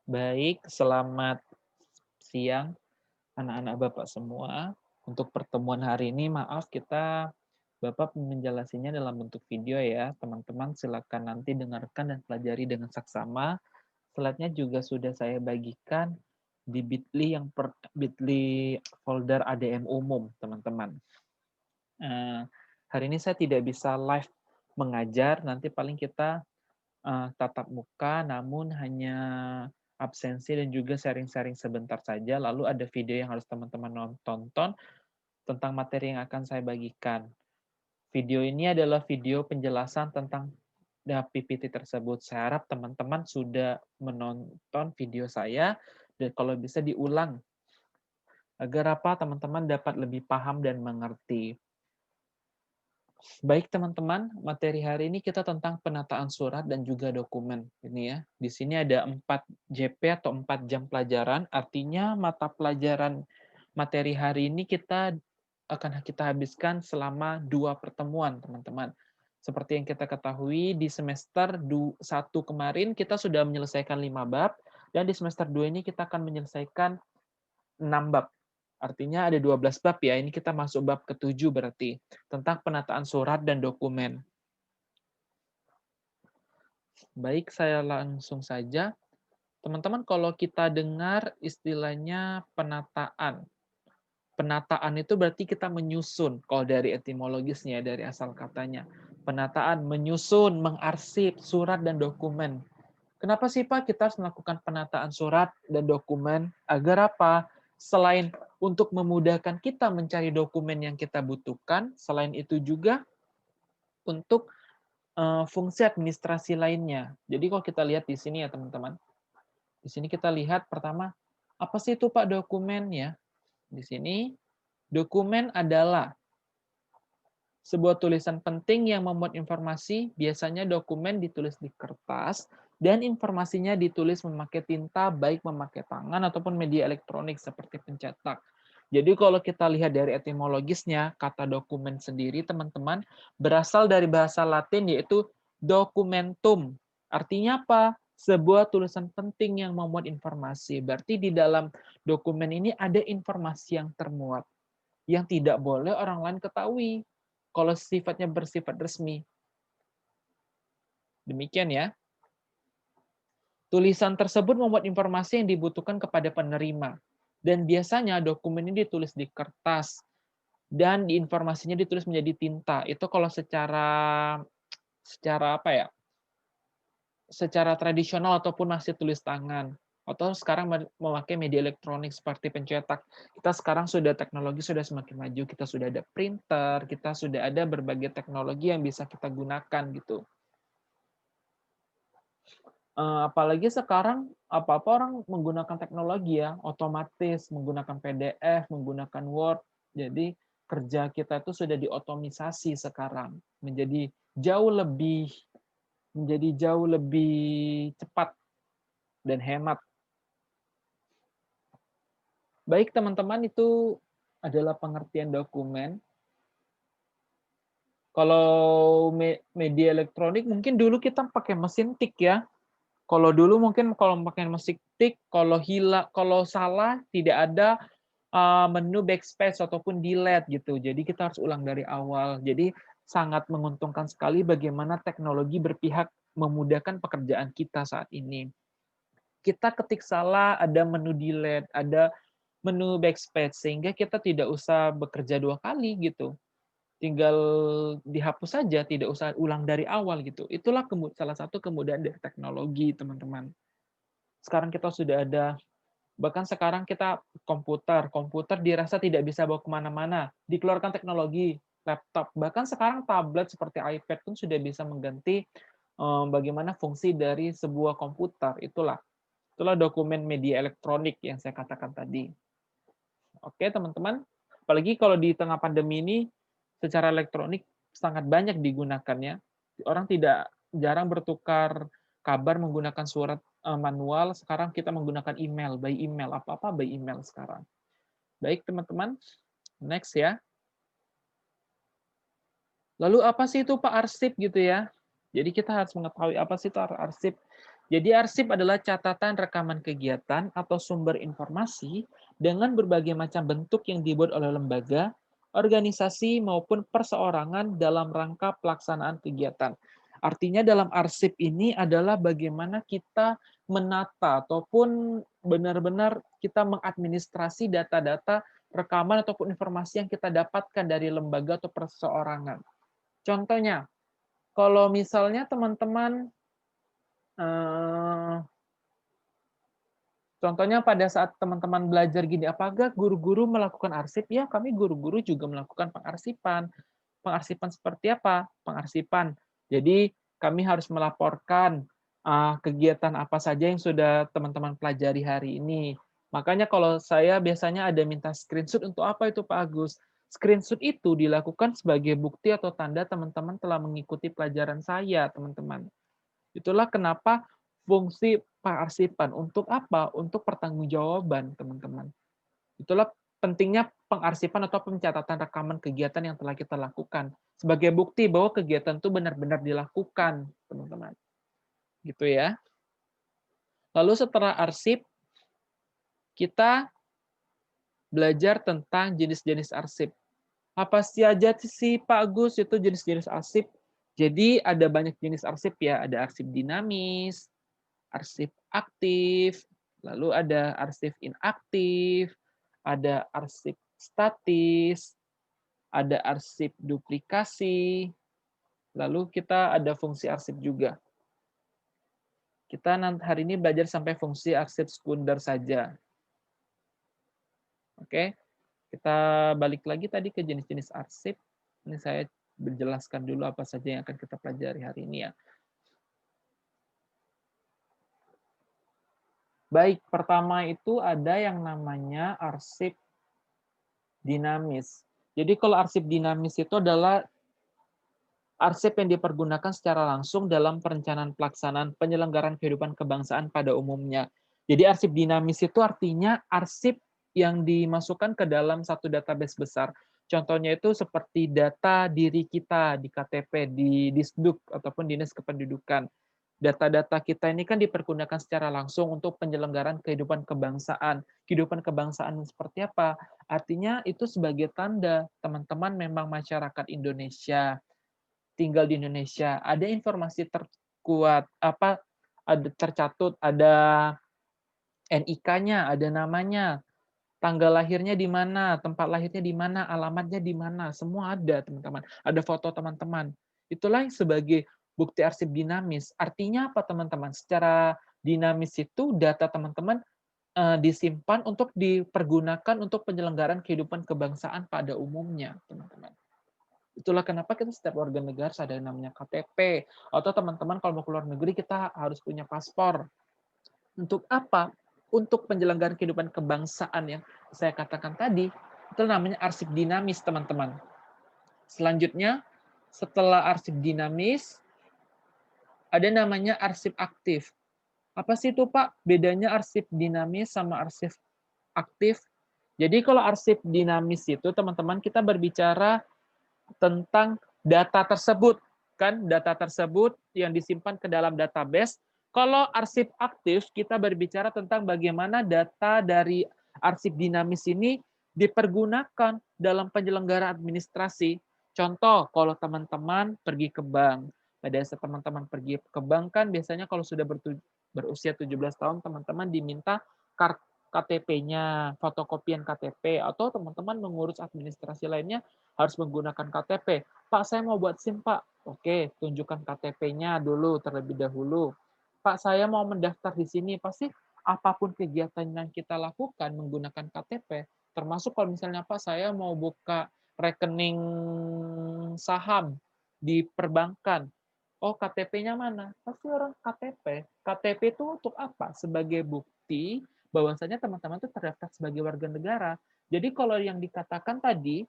Baik, selamat siang anak-anak Bapak semua. Untuk pertemuan hari ini, maaf Bapak menjelasinya dalam bentuk video ya. Teman-teman silakan nanti dengarkan dan pelajari dengan saksama. Slide-nya juga sudah saya bagikan di Bitly folder ADM umum, teman-teman. Hari ini saya tidak bisa live mengajar, nanti paling kita tatap muka, namun hanya absensi dan juga sharing-sharing sebentar saja, lalu ada video yang harus teman-teman tonton tentang materi yang akan saya bagikan. Video ini adalah video penjelasan tentang PPT tersebut. Saya harap teman-teman sudah menonton video saya, dan kalau bisa diulang, agar teman-teman dapat lebih paham dan mengerti. Baik teman-teman, materi hari ini kita tentang penataan surat dan juga dokumen. Ini ya, di sini ada 4 JP atau 4 jam pelajaran, artinya mata pelajaran materi hari ini kita habiskan selama 2 pertemuan, teman-teman. Seperti yang kita ketahui, di semester 1 kemarin kita sudah menyelesaikan 5 bab, dan di semester 2 ini kita akan menyelesaikan 6 bab. Artinya ada 12 bab ya, ini kita masuk bab ke-7 berarti, tentang penataan surat dan dokumen. Baik, saya langsung saja. Teman-teman, kalau kita dengar istilahnya penataan. Penataan itu berarti kita menyusun, kalau dari etimologisnya, dari asal katanya. Penataan, menyusun, mengarsip surat dan dokumen. Kenapa sih Pak kita harus melakukan penataan surat dan dokumen? Agar apa? Selain untuk memudahkan kita mencari dokumen yang kita butuhkan, selain itu juga untuk fungsi administrasi lainnya. Jadi kalau kita lihat di sini ya teman-teman, di sini kita lihat pertama, apa sih itu Pak dokumen ya? Di sini, dokumen adalah sebuah tulisan penting yang memuat informasi, biasanya dokumen ditulis di kertas, dan informasinya ditulis memakai tinta, baik memakai tangan ataupun media elektronik seperti pencetak. Jadi kalau kita lihat dari etimologisnya, kata dokumen sendiri, teman-teman, berasal dari bahasa Latin yaitu documentum. Artinya apa? Sebuah tulisan penting yang memuat informasi. Berarti di dalam dokumen ini ada informasi yang termuat, yang tidak boleh orang lain ketahui kalau sifatnya bersifat resmi. Demikian ya. Tulisan tersebut memuat informasi yang dibutuhkan kepada penerima. Dan biasanya dokumen ini ditulis di kertas dan di informasinya ditulis menjadi tinta. Itu kalau secara apa ya? Secara tradisional ataupun masih tulis tangan. Atau sekarang memakai media elektronik seperti pencetak. Kita sekarang sudah teknologi sudah semakin maju, kita sudah ada printer, kita sudah ada berbagai teknologi yang bisa kita gunakan gitu. Apalagi sekarang apa-apa orang menggunakan teknologi ya, otomatis menggunakan PDF, menggunakan Word. Jadi kerja kita itu sudah diotomisasi sekarang, menjadi jauh lebih cepat dan hemat. Baik teman-teman, itu adalah pengertian dokumen. Kalau media elektronik mungkin dulu kita pakai mesin tik ya. Kalau dulu mungkin kalau pakai mesin tik, kalau salah tidak ada menu backspace ataupun delete gitu. Jadi kita harus ulang dari awal. Jadi sangat menguntungkan sekali bagaimana teknologi berpihak memudahkan pekerjaan kita saat ini. Kita ketik salah, ada menu delete, ada menu backspace, sehingga kita tidak usah bekerja 2 kali gitu. Tinggal dihapus saja, tidak usah ulang dari awal gitu. Itulah salah satu kemudahan dari teknologi, teman-teman. Sekarang kita sudah ada, bahkan sekarang kita komputer dirasa tidak bisa bawa kemana-mana, dikeluarkan teknologi, laptop, bahkan sekarang tablet seperti iPad pun sudah bisa mengganti bagaimana fungsi dari sebuah komputer. Itulah dokumen media elektronik yang saya katakan tadi. Oke, teman-teman. Apalagi kalau di tengah pandemi ini, secara elektronik sangat banyak digunakannya. Orang tidak jarang bertukar kabar menggunakan surat manual, sekarang kita menggunakan email, by email, apa-apa by email sekarang. Baik, teman-teman. Next ya. Lalu apa sih itu Pak arsip gitu ya? Jadi kita harus mengetahui apa sih itu arsip. Jadi arsip adalah catatan rekaman kegiatan atau sumber informasi dengan berbagai macam bentuk yang dibuat oleh lembaga, organisasi, maupun perseorangan dalam rangka pelaksanaan kegiatan. Artinya dalam arsip ini adalah bagaimana kita menata ataupun benar-benar kita mengadministrasi data-data rekaman ataupun informasi yang kita dapatkan dari lembaga atau perseorangan. Contohnya, kalau misalnya teman-teman contohnya pada saat teman-teman belajar gini, apakah guru-guru melakukan arsip? Ya, kami guru-guru juga melakukan pengarsipan. Pengarsipan seperti apa? Pengarsipan. Jadi, kami harus melaporkan kegiatan apa saja yang sudah teman-teman pelajari hari ini. Makanya kalau saya biasanya ada minta screenshot untuk apa itu Pak Agus? Screenshot itu dilakukan sebagai bukti atau tanda teman-teman telah mengikuti pelajaran saya, teman-teman. Itulah kenapa fungsi pengarsipan. Untuk apa? Untuk pertanggungjawaban, teman-teman. Itulah pentingnya pengarsipan atau pencatatan rekaman kegiatan yang telah kita lakukan. Sebagai bukti bahwa kegiatan itu benar-benar dilakukan, teman-teman. Gitu ya. Lalu setelah arsip, kita belajar tentang jenis-jenis arsip. Apa saja sih Pak Agus itu jenis-jenis arsip? Jadi ada banyak jenis arsip ya, ada arsip dinamis, arsip aktif, lalu ada arsip inaktif, ada arsip statis, ada arsip duplikasi, lalu kita ada fungsi arsip juga. Kita hari ini belajar sampai fungsi arsip sekunder saja. Oke, kita balik lagi tadi ke jenis-jenis arsip. Ini saya berjelaskan dulu apa saja yang akan kita pelajari hari ini ya. Baik, pertama itu ada yang namanya arsip dinamis. Jadi kalau arsip dinamis itu adalah arsip yang dipergunakan secara langsung dalam perencanaan pelaksanaan penyelenggaraan kehidupan kebangsaan pada umumnya. Jadi arsip dinamis itu artinya arsip yang dimasukkan ke dalam satu database besar. Contohnya itu seperti data diri kita di KTP, di Disduk, ataupun Dinas Kependudukan. Data-data kita ini kan dipergunakan secara langsung untuk penyelenggaraan kehidupan kebangsaan. Kehidupan kebangsaan seperti apa? Artinya itu sebagai tanda teman-teman memang masyarakat Indonesia, tinggal di Indonesia. Ada informasi terkuat, apa ada tercatut, ada NIK-nya, ada namanya, tanggal lahirnya di mana, tempat lahirnya di mana, alamatnya di mana, semua ada, teman-teman. Ada foto teman-teman. Itulah sebagai bukti arsip dinamis. Artinya apa, teman-teman? Secara dinamis itu data teman-teman disimpan untuk dipergunakan untuk penyelenggaraan kehidupan kebangsaan pada umumnya, teman-teman. Itulah kenapa kita setiap warga negara ada yang namanya KTP. Atau teman-teman kalau mau keluar negeri kita harus punya paspor. Untuk apa? Untuk penyelenggaraan kehidupan kebangsaan yang saya katakan tadi, itu namanya arsip dinamis, teman-teman. Selanjutnya, setelah arsip dinamis, ada namanya arsip aktif. Apa sih itu, Pak? Bedanya arsip dinamis sama arsip aktif? Jadi kalau arsip dinamis itu, teman-teman, kita berbicara tentang data tersebut, kan? Data tersebut yang disimpan ke dalam database. Kalau arsip aktif, kita berbicara tentang bagaimana data dari arsip dinamis ini dipergunakan dalam penyelenggaraan administrasi. Contoh, kalau teman-teman pergi ke bank, pada saat teman-teman pergi ke bank kan biasanya kalau sudah berusia 17 tahun, teman-teman diminta KTP-nya, fotokopian KTP, atau teman-teman mengurus administrasi lainnya harus menggunakan KTP. Pak, saya mau buat SIM, Pak. Oke, tunjukkan KTP-nya dulu terlebih dahulu. Pak, saya mau mendaftar di sini. Pasti apapun kegiatan yang kita lakukan menggunakan KTP, termasuk kalau misalnya Pak, saya mau buka rekening saham di perbankan. Oh, KTP-nya mana? Pasti orang KTP. KTP itu untuk apa? Sebagai bukti bahwasanya teman-teman itu terdaftar sebagai warga negara. Jadi kalau yang dikatakan tadi,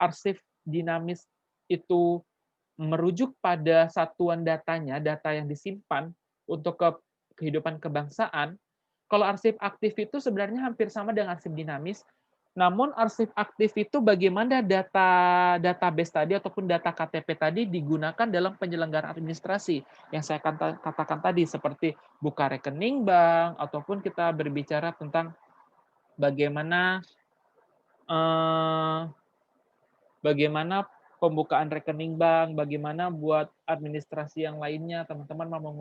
arsip dinamis itu merujuk pada satuan datanya, data yang disimpan untuk kehidupan kebangsaan. Kalau arsip aktif itu sebenarnya hampir sama dengan arsip dinamis. Namun arsip aktif itu bagaimana data database tadi ataupun data KTP tadi digunakan dalam penyelenggaraan administrasi yang saya katakan tadi seperti buka rekening bank ataupun kita berbicara tentang bagaimana eh, bagaimana pembukaan rekening bank, bagaimana buat administrasi yang lainnya, teman-teman mau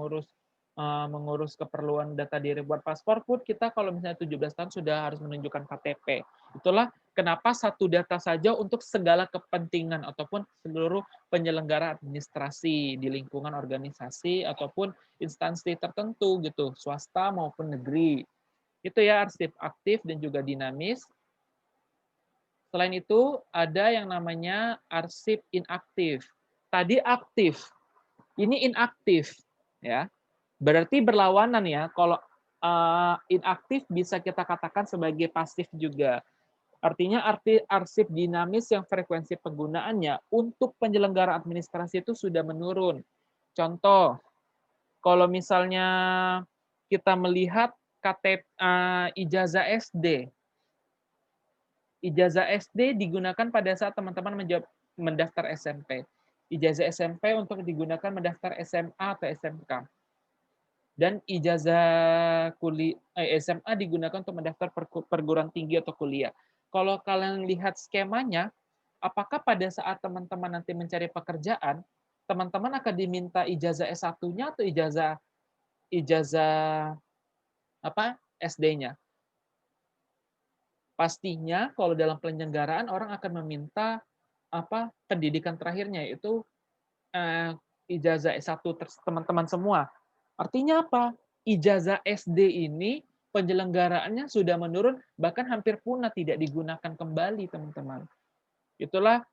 mengurus keperluan data diri buat paspor pun kita kalau misalnya 17 tahun sudah harus menunjukkan KTP. Itulah kenapa satu data saja untuk segala kepentingan ataupun seluruh penyelenggara administrasi di lingkungan organisasi ataupun instansi tertentu gitu, swasta maupun negeri. Itu ya arsip aktif dan juga dinamis. Selain itu, ada yang namanya arsip inaktif. Tadi aktif, ini inaktif, ya. Berarti berlawanan ya. Kalau inaktif bisa kita katakan sebagai pasif juga. Artinya arsip dinamis yang frekuensi penggunaannya untuk penyelenggara administrasi itu sudah menurun. Contoh, kalau misalnya kita melihat KTP ijazah SD, ijazah SD digunakan pada saat teman-teman mendaftar SMP. Ijazah SMP untuk digunakan mendaftar SMA atau SMK. Dan ijazah SMA digunakan untuk mendaftar perguruan tinggi atau kuliah. Kalau kalian lihat skemanya, apakah pada saat teman-teman nanti mencari pekerjaan, teman-teman akan diminta ijazah S1-nya atau ijazah apa SD-nya? Pastinya kalau dalam penyelenggaraan orang akan meminta pendidikan terakhirnya yaitu ijazah S1 teman-teman semua. Artinya apa? Ijazah SD ini penyelenggaraannya sudah menurun bahkan hampir punah tidak digunakan kembali teman-teman. Itulah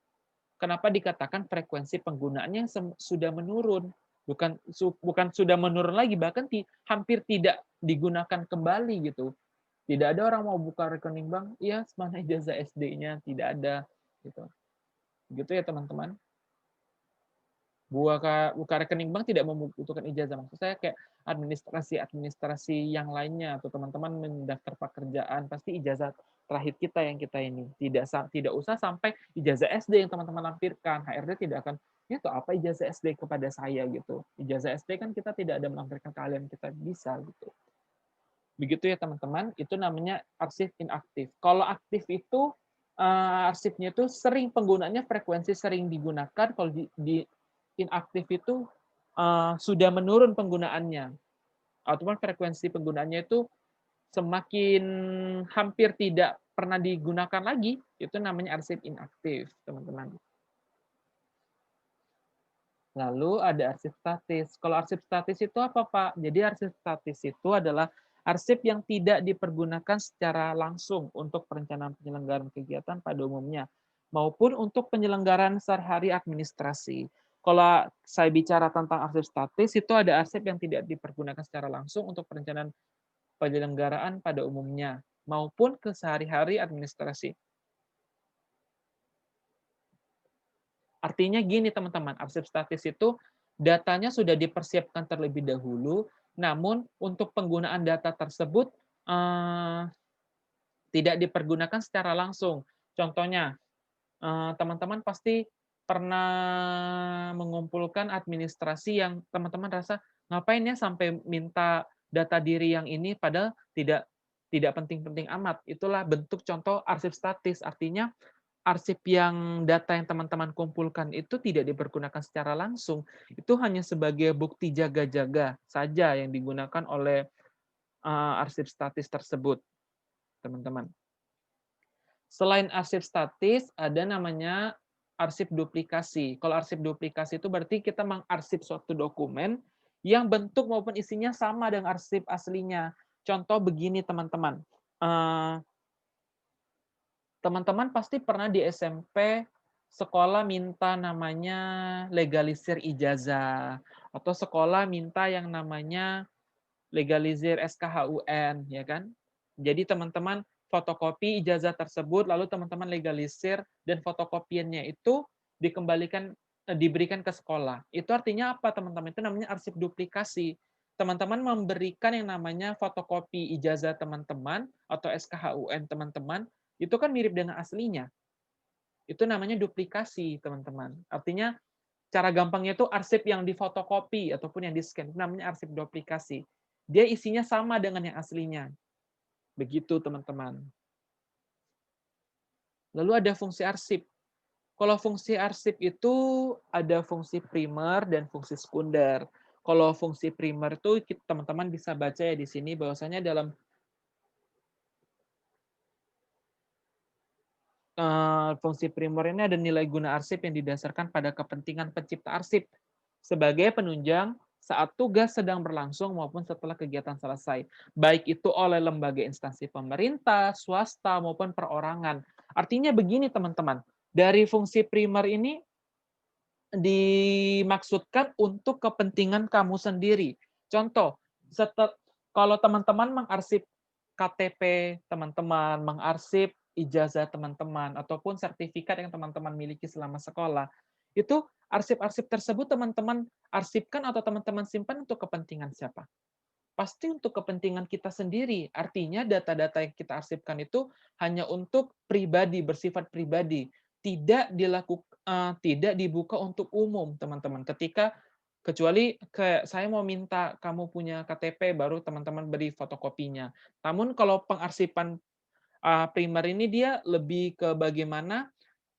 kenapa dikatakan frekuensi penggunaannya sudah menurun. Bukan sudah menurun lagi bahkan hampir tidak digunakan kembali gitu. Tidak ada orang mau buka rekening bank, iya mana ijazah SD-nya, tidak ada gitu. Gitu ya teman-teman. Buka rekening bank tidak membutuhkan ijazah. Maksud saya kayak administrasi yang lainnya atau teman-teman mendaftar pekerjaan pasti ijazah terakhir kita yang kita ini. Tidak usah sampai ijazah SD yang teman-teman lampirkan. HRD tidak akan itu apa ijazah SD kepada saya gitu. Ijazah SD kan kita tidak ada melampirkan kalian kita bisa gitu. Begitu ya teman-teman, itu namanya arsip inaktif. Kalau aktif itu arsipnya itu sering penggunaannya frekuensi sering digunakan, kalau di inaktif itu sudah menurun penggunaannya. Ataupun frekuensi penggunaannya itu semakin hampir tidak pernah digunakan lagi, itu namanya arsip inaktif, teman-teman. Lalu ada arsip statis. Kalau arsip statis itu apa, Pak? Jadi arsip statis itu adalah arsip yang tidak dipergunakan secara langsung untuk perencanaan penyelenggaraan kegiatan pada umumnya, maupun untuk penyelenggaraan sehari-hari administrasi. Kalau saya bicara tentang arsip statis, itu ada arsip yang tidak dipergunakan secara langsung untuk perencanaan penyelenggaraan pada umumnya, maupun ke sehari-hari administrasi. Artinya gini teman-teman, arsip statis itu datanya sudah dipersiapkan terlebih dahulu, namun untuk penggunaan data tersebut tidak dipergunakan secara langsung. Contohnya, teman-teman pasti pernah mengumpulkan administrasi yang teman-teman rasa ngapain ya sampai minta data diri yang ini padahal tidak tidak penting-penting amat. Itulah bentuk contoh arsip statis. Artinya arsip yang data yang teman-teman kumpulkan itu tidak dipergunakan secara langsung. Itu hanya sebagai bukti jaga-jaga saja yang digunakan oleh arsip statis tersebut, teman-teman. Selain arsip statis, ada namanya arsip duplikasi. Kalau arsip duplikasi itu berarti kita mengarsip suatu dokumen yang bentuk maupun isinya sama dengan arsip aslinya. Contoh begini, teman-teman. Teman-teman pasti pernah di SMP sekolah minta namanya legalisir ijazah atau sekolah minta yang namanya legalisir SKHUN, ya kan? Jadi teman-teman fotokopi ijazah tersebut, lalu teman-teman legalisir dan fotokopiannya itu diberikan ke sekolah. Itu artinya apa teman-teman? Itu namanya arsip duplikasi. Teman-teman memberikan yang namanya fotokopi ijazah teman-teman atau SKHUN teman-teman, itu kan mirip dengan aslinya. Itu namanya duplikasi, teman-teman. Artinya, cara gampangnya itu arsip yang difotokopi ataupun yang di-scan, itu namanya arsip duplikasi. Dia isinya sama dengan yang aslinya. Begitu, teman-teman. Lalu ada fungsi arsip. Kalau fungsi arsip itu ada fungsi primer dan fungsi sekunder. Kalau fungsi primer itu teman-teman bisa baca ya di sini bahwasanya dalam fungsi primer ini ada nilai guna arsip yang didasarkan pada kepentingan pencipta arsip sebagai penunjang saat tugas sedang berlangsung maupun setelah kegiatan selesai, baik itu oleh lembaga instansi pemerintah, swasta, maupun perorangan. Artinya begini teman-teman, dari fungsi primer ini dimaksudkan untuk kepentingan kamu sendiri. Contoh, kalau teman-teman mengarsip KTP teman-teman, mengarsip ijazah teman-teman, ataupun sertifikat yang teman-teman miliki selama sekolah, itu arsip-arsip tersebut teman-teman arsipkan atau teman-teman simpan untuk kepentingan siapa? Pasti untuk kepentingan kita sendiri. Artinya data-data yang kita arsipkan itu hanya untuk pribadi, bersifat pribadi. Tidak dibuka untuk umum, teman-teman. Kecuali kayak saya mau minta kamu punya KTP, baru teman-teman beri fotokopinya. Namun kalau pengarsipan primer ini dia lebih ke bagaimana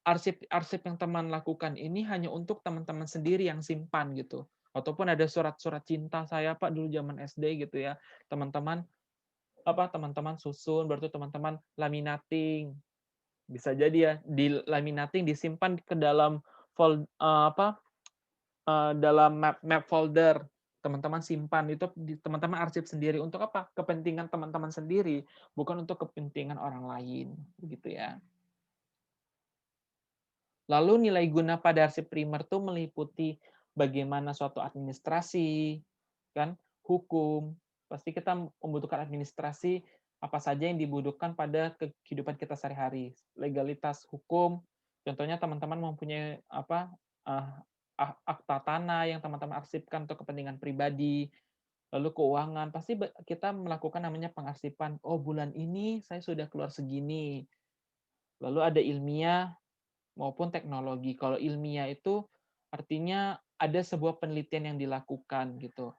arsip-arsip yang teman lakukan ini hanya untuk teman-teman sendiri yang simpan gitu. Ataupun ada surat-surat cinta saya Pak dulu zaman SD gitu ya. Teman-teman teman-teman susun, baru itu teman-teman laminating. Bisa jadi ya, di laminating disimpan ke dalam dalam map folder. Teman-teman simpan itu teman-teman arsip sendiri untuk apa? Kepentingan teman-teman sendiri, bukan untuk kepentingan orang lain, begitu ya. Lalu nilai guna pada arsip primer itu meliputi bagaimana suatu administrasi, kan, hukum. Pasti kita membutuhkan administrasi apa saja yang dibutuhkan pada kehidupan kita sehari-hari. Legalitas hukum, contohnya teman-teman mempunyai eh, akta tanah yang teman-teman arsipkan untuk kepentingan pribadi. Lalu keuangan, pasti kita melakukan namanya pengarsipan. Oh, bulan ini saya sudah keluar segini. Lalu ada ilmiah, maupun teknologi. Kalau ilmiah itu artinya ada sebuah penelitian yang dilakukan gitu.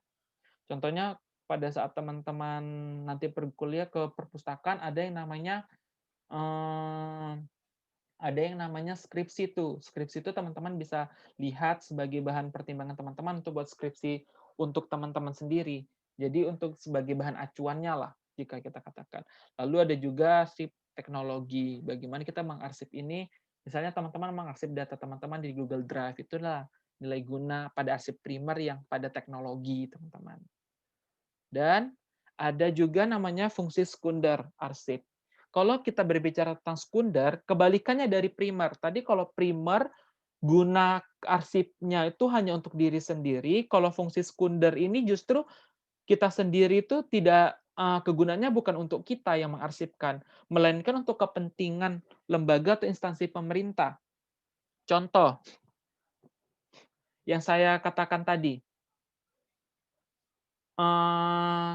Contohnya pada saat teman-teman nanti berkuliah ke perpustakaan eh, ada yang namanya skripsi tuh. Skripsi itu teman-teman bisa lihat sebagai bahan pertimbangan teman-teman untuk buat skripsi untuk teman-teman sendiri. Jadi untuk sebagai bahan acuannya lah jika kita katakan. Lalu ada juga sip teknologi. Bagaimana kita mengarsip ini. Misalnya teman-teman mengarsip data teman-teman di Google Drive, itulah nilai guna pada arsip primer yang pada teknologi, teman-teman. Dan ada juga namanya fungsi sekunder arsip. Kalau kita berbicara tentang sekunder, kebalikannya dari primer. Tadi kalau primer guna arsipnya itu hanya untuk diri sendiri, kalau fungsi sekunder ini justru kita sendiri itu tidak kegunaannya bukan untuk kita yang mengarsipkan, melainkan untuk kepentingan lembaga atau instansi pemerintah. Contoh yang saya katakan tadi, eh,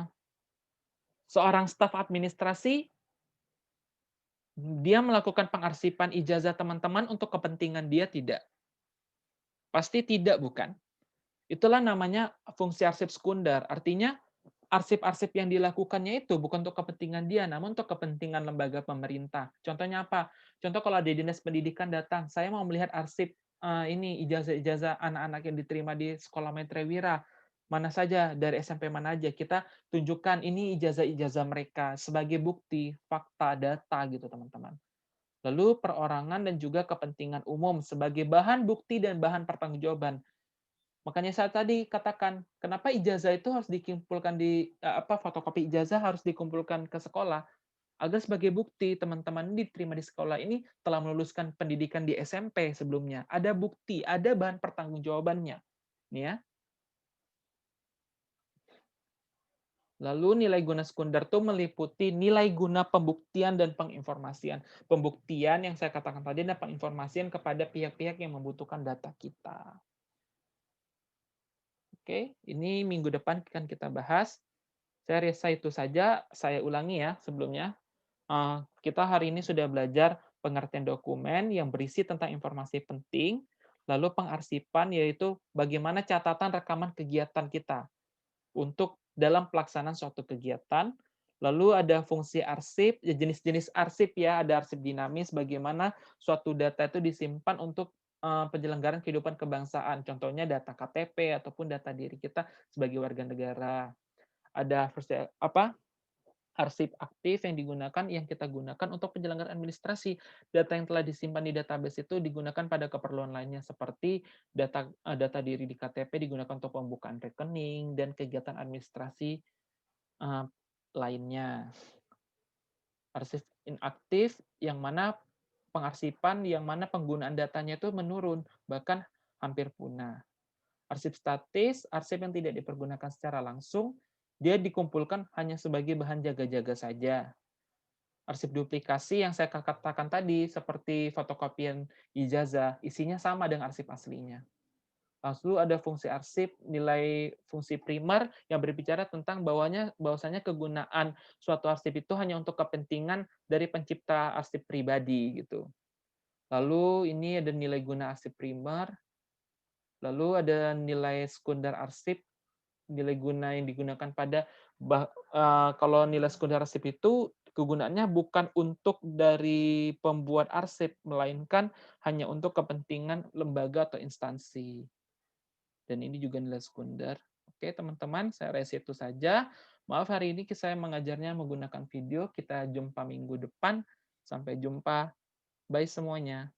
seorang staf administrasi dia melakukan pengarsipan ijazah teman-teman untuk kepentingan dia tidak? Pasti tidak, bukan? Itulah namanya fungsi arsip sekunder. Artinya arsip-arsip yang dilakukannya itu bukan untuk kepentingan dia, namun untuk kepentingan lembaga pemerintah. Contohnya apa? Contoh kalau ada dinas pendidikan datang, saya mau melihat arsip ini ijazah-ijazah anak-anak yang diterima di sekolah Maitreya mana saja dari SMP mana aja kita tunjukkan ini ijazah-ijazah mereka sebagai bukti, fakta, data gitu teman-teman. Lalu perorangan dan juga kepentingan umum sebagai bahan bukti dan bahan pertanggungjawaban. Makanya saya tadi katakan, kenapa ijazah itu harus dikumpulkan fotokopi ijazah harus dikumpulkan ke sekolah agar sebagai bukti teman-teman diterima di sekolah ini telah meluluskan pendidikan di SMP sebelumnya. Ada bukti, ada bahan pertanggungjawabannya. Nih ya. Lalu nilai guna sekunder itu meliputi nilai guna pembuktian dan penginformasian. Pembuktian yang saya katakan tadi dan penginformasian kepada pihak-pihak yang membutuhkan data kita. Oke, ini minggu depan akan kita bahas. Saya rasa itu saja, saya ulangi ya sebelumnya. Kita hari ini sudah belajar pengertian dokumen yang berisi tentang informasi penting, lalu pengarsipan yaitu bagaimana catatan rekaman kegiatan kita untuk dalam pelaksanaan suatu kegiatan. Lalu ada fungsi arsip, ya jenis-jenis arsip ya, ada arsip dinamis, bagaimana suatu data itu disimpan untuk penyelenggaraan kehidupan kebangsaan. Contohnya data KTP ataupun data diri kita sebagai warga negara. Ada arsip aktif yang kita gunakan untuk penyelenggaraan administrasi. Data yang telah disimpan di database itu digunakan pada keperluan lainnya seperti data diri di KTP digunakan untuk pembukaan rekening dan kegiatan administrasi eh, lainnya. Arsip inaktif yang mana yang mana penggunaan datanya itu menurun, bahkan hampir punah. Arsip statis, arsip yang tidak dipergunakan secara langsung, dia dikumpulkan hanya sebagai bahan jaga-jaga saja. Arsip duplikasi yang saya katakan tadi, seperti fotokopian ijazah, isinya sama dengan arsip aslinya. Lalu ada fungsi arsip, nilai fungsi primer yang berbicara tentang bahwasanya kegunaan suatu arsip itu hanya untuk kepentingan dari pencipta arsip pribadi gitu. Lalu ini ada nilai guna arsip primer, lalu ada nilai sekunder arsip, nilai guna yang digunakan pada kalau nilai sekunder arsip itu kegunaannya bukan untuk dari pembuat arsip, melainkan hanya untuk kepentingan lembaga atau instansi. Dan ini juga nilai sekunder. Oke, teman-teman, saya rasa itu saja. Maaf hari ini saya mengajarnya menggunakan video. Kita jumpa minggu depan. Sampai jumpa. Bye semuanya.